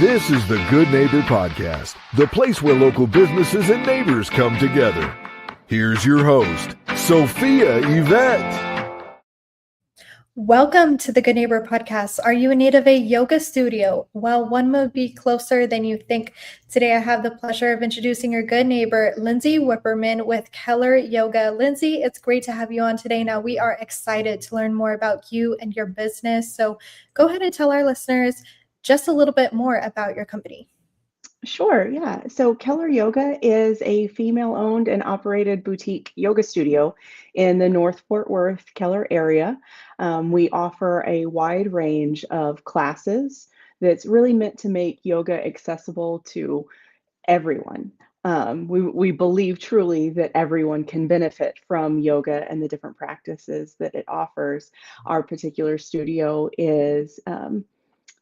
This is the Good Neighbor Podcast, the place where local businesses and neighbors come together. Here's your host, Sophia Yvette. Welcome to the Good Neighbor Podcast. Are you in need of a yoga studio? Well, one would be closer than you think. Today, I have the pleasure of introducing your good neighbor, Lindsay Wipperman with Keller Yoga. Lindsay, it's great to have you on today. Now, we are excited to learn more about you and your business. So go ahead and tell our listeners just a little bit more about your company. Sure, yeah. So Keller Yoga is a female-owned and operated boutique yoga studio in the North Fort Worth, Keller area. We offer a wide range of classes that's really meant to make yoga accessible to everyone. We believe truly that everyone can benefit from yoga and the different practices that it offers. Our particular studio is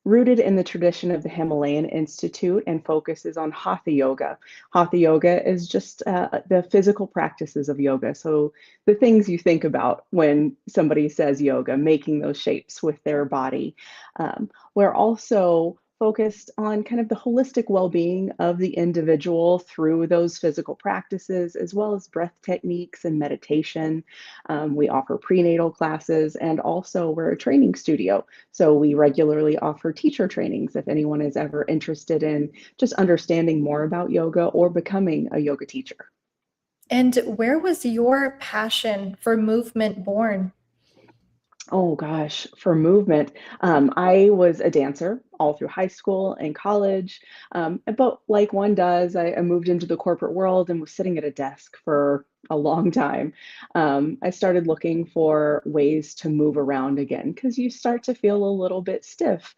rooted in the tradition of the Himalayan Institute and focuses on Hatha Yoga. Hatha Yoga is just the physical practices of yoga. So the things you think about when somebody says yoga, making those shapes with their body. We're also focused on kind of the holistic well-being of the individual through those physical practices, as well as breath techniques and meditation. We offer prenatal classes, and also we're a training studio. So we regularly offer teacher trainings if anyone is ever interested in just understanding more about yoga or becoming a yoga teacher. And where was your passion for movement born? Oh gosh, for movement, I was a dancer all through high school and college. But like one does, I moved into the corporate world and was sitting at a desk for a long time. I started looking for ways to move around again because you start to feel a little bit stiff.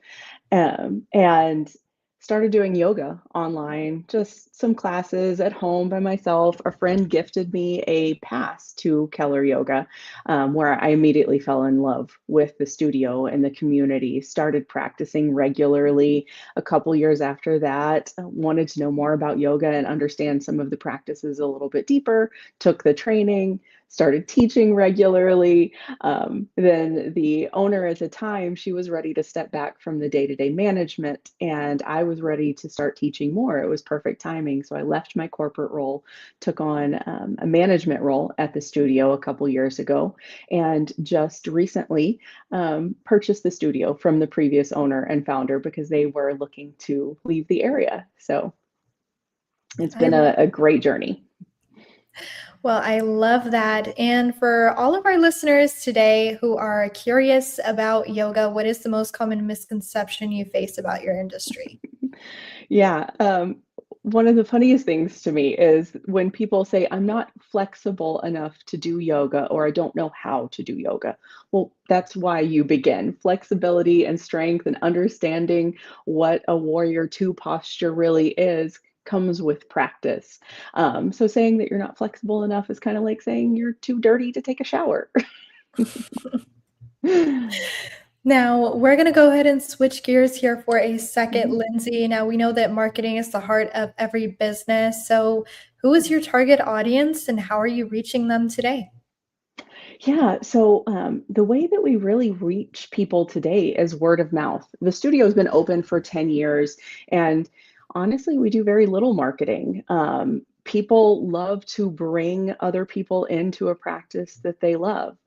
And started doing yoga online, just some classes at home by myself. A friend gifted me a pass to Keller Yoga, where I immediately fell in love with the studio and the community, started practicing regularly. A couple years after that, wanted to know more about yoga and understand some of the practices a little bit deeper, took the training, started teaching regularly. Then the owner at the time, she was ready to step back from the day-to-day management, and I was ready to start teaching more. It was perfect timing. So I left my corporate role, took on a management role at the studio a couple years ago, and just recently purchased the studio from the previous owner and founder because they were looking to leave the area. So it's been a great journey. Well, I love that. And for all of our listeners today who are curious about yoga, what is the most common misconception you face about your industry? Yeah. One of the funniest things to me is when people say, I'm not flexible enough to do yoga, or I don't know how to do yoga. Well, that's why you begin. Flexibility and strength and understanding what a warrior two posture really is comes with practice. So saying that you're not flexible enough is kind of like saying you're too dirty to take a shower. Now, we're going to go ahead and switch gears here for a second, Lindsay. Now, we know that marketing is the heart of every business. So who is your target audience and how are you reaching them today? Yeah, so the way that we really reach people today is word of mouth. The studio has been open for 10 years, and honestly, we do very little marketing. People love to bring other people into a practice that they love.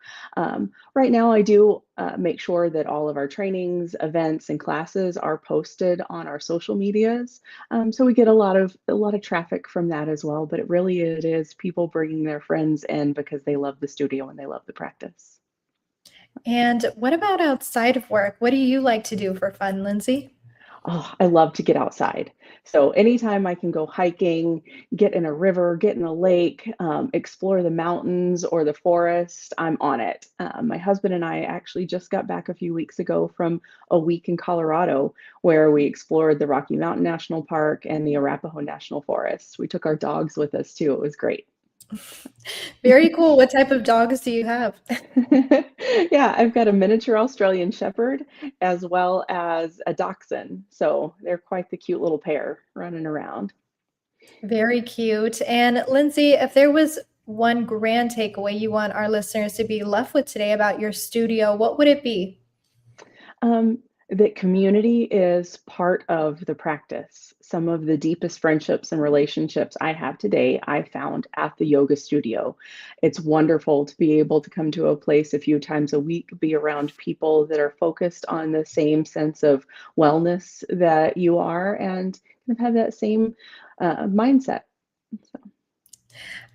Right now, I do make sure that all of our trainings, events, and classes are posted on our social medias. So we get a lot of traffic from that as well. But it is people bringing their friends in because they love the studio and they love the practice. And what about outside of work? What do you like to do for fun, Lindsay? Oh, I love to get outside. So anytime I can go hiking, get in a river, get in a lake, explore the mountains or the forest, I'm on it. My husband and I actually just got back a few weeks ago from a week in Colorado where we explored the Rocky Mountain National Park and the Arapahoe National Forest. We took our dogs with us too. It was great. Very cool. What type of dogs do you have? Yeah, I've got a miniature Australian Shepherd as well as a Dachshund. So they're quite the cute little pair running around. Very cute. And Lindsay, if there was one grand takeaway you want our listeners to be left with today about your studio, what would it be? That community is part of the practice. Some of the deepest friendships and relationships I have today, I found at the yoga studio. It's wonderful to be able to come to a place a few times a week, be around people that are focused on the same sense of wellness that you are, and kind of have that same mindset. So.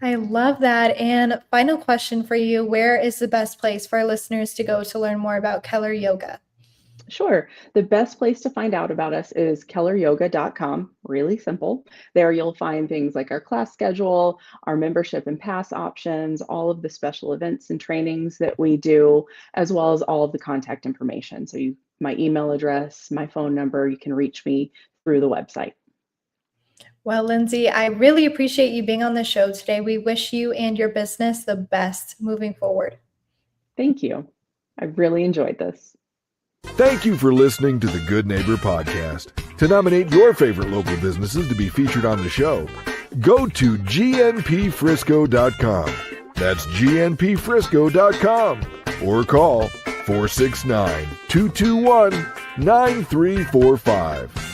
I love that. And final question for you, where is the best place for our listeners to go to learn more about Keller Yoga? Sure. The best place to find out about us is kelleryoga.com. Really simple. There you'll find things like our class schedule, our membership and pass options, all of the special events and trainings that we do, as well as all of the contact information. So my email address, my phone number, you can reach me through the website. Well, Lindsay, I really appreciate you being on the show today. We wish you and your business the best moving forward. Thank you. I really enjoyed this. Thank you for listening to the Good Neighbor Podcast. To nominate your favorite local businesses to be featured on the show, go to gnpfrisco.com. That's gnpfrisco.com. Or call 469-221-9345.